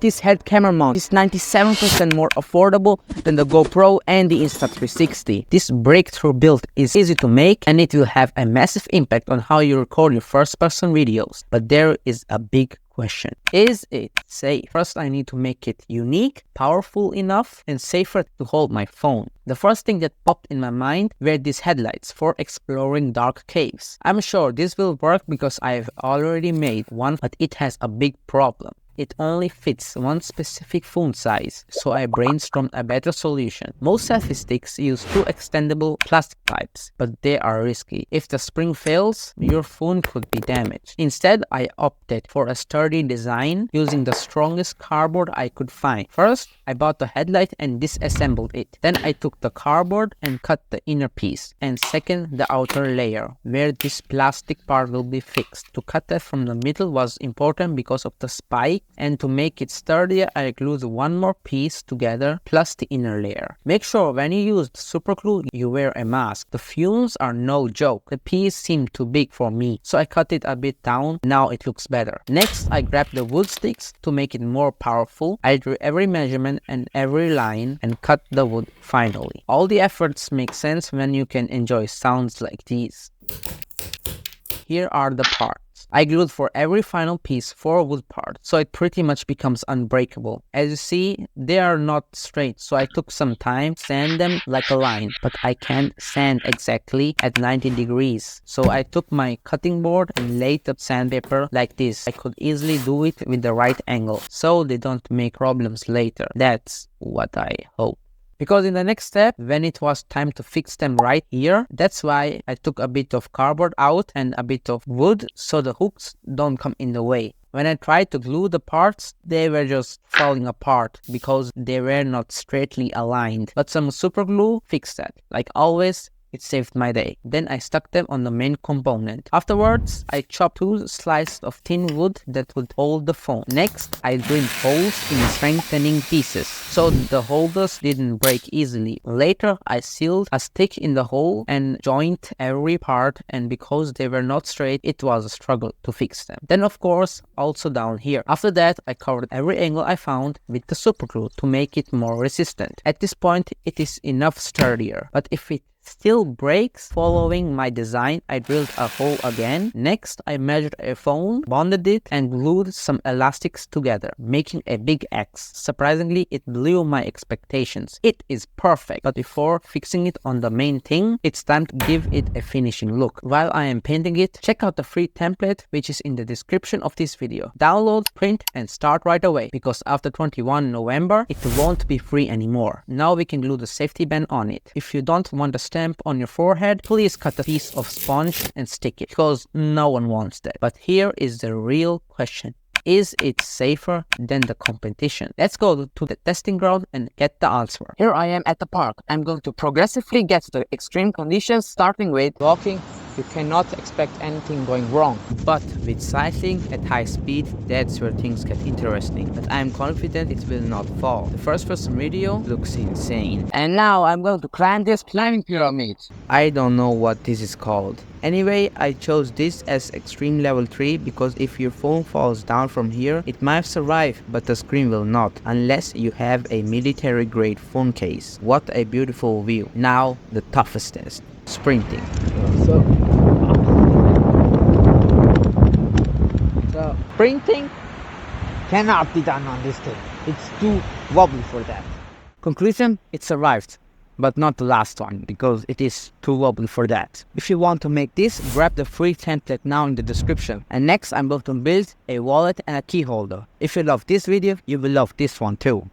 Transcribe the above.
This head camera mount is 97% more affordable than the GoPro and the Insta 360. This breakthrough build is easy to make and it will have a massive impact on how you record your first-person videos. But there is a big question. Is it safe? First, I need to make it unique, powerful enough, and safer to hold my phone. The first thing that popped in my mind were these headlights for exploring dark caves. I'm sure this will work because I've already made one, but it has a big problem. It only fits one specific phone size, so I brainstormed a better solution. Most selfie sticks use two extendable plastic pipes, but they are risky. If the spring fails, your phone could be damaged. Instead, I opted for a sturdy design using the strongest cardboard I could find. First, I bought the headlight and disassembled it. Then I took the cardboard and cut the inner piece. And second, the outer layer, where this plastic part will be fixed. To cut that from the middle was important because of the spike. And to make it sturdier, I glued one more piece together plus the inner layer. Make sure when you use the super glue, you wear a mask. The fumes are no joke. The piece seemed too big for me, so I cut it a bit down. Now it looks better. Next, I grabbed the wood sticks to make it more powerful. I drew every measurement and every line and cut the wood finally. All the efforts make sense when you can enjoy sounds like these. Here are the parts. I glued for every final piece 4 wood parts, so it pretty much becomes unbreakable. As you see, they are not straight, so I took some time to sand them like a line, but I can't sand exactly at 90 degrees. So I took my cutting board and laid the sandpaper like this. I could easily do it with the right angle, so they don't make problems later. That's what I hope. Because in the next step, when it was time to fix them right here, that's why I took a bit of cardboard out and a bit of wood so the hooks don't come in the way. When I tried to glue the parts, they were just falling apart because they were not straightly aligned. But some super glue fixed that. Like always, it saved my day. Then I stuck them on the main component. Afterwards, I chopped 2 slices of thin wood that would hold the phone. Next, I drilled holes in strengthening pieces so the holders didn't break easily. Later, I sealed a stick in the hole and joined every part, and because they were not straight, it was a struggle to fix them. Then of course, also down here. After that, I covered every angle I found with the super glue to make it more resistant. At this point, it is enough sturdier, but if it still breaks following my design, I drilled a hole again. Next, I measured a phone, bonded it, and glued some elastics together, making a big X. Surprisingly, it blew my expectations. It is perfect, but before fixing it on the main thing, it's time to give it a finishing look. While I am painting it, check out the free template which is in the description of this video. Download, print, and start right away, because after 21 November, it won't be free anymore. Now we can glue the safety band on it. If you don't want the stamp on your forehead, please cut a piece of sponge and stick it, because no one wants that. But here is the real question. Is it safer than the competition? Let's go to the testing ground and get the answer. Here I am at the park. I'm going to progressively get to the extreme conditions, starting with walking. You cannot expect anything going wrong. But with cycling at high speed, that's where things get interesting. But I'm confident it will not fall. The first person video looks insane. And now I'm going to climb this climbing pyramid. I don't know what this is called. Anyway, I chose this as extreme level 3 because if your phone falls down from here, it might survive, but the screen will not, unless you have a military grade phone case. What a beautiful view. Now, the toughest test. Sprinting. So sprinting cannot be done on this thing. It's too wobbly for that. Conclusion, it survived, but not the last one, because it is too wobbly for that. If you want to make this, grab the free template now in the description. And next, I'm going to build a wallet and a key holder. If you love this video, you will love this one too.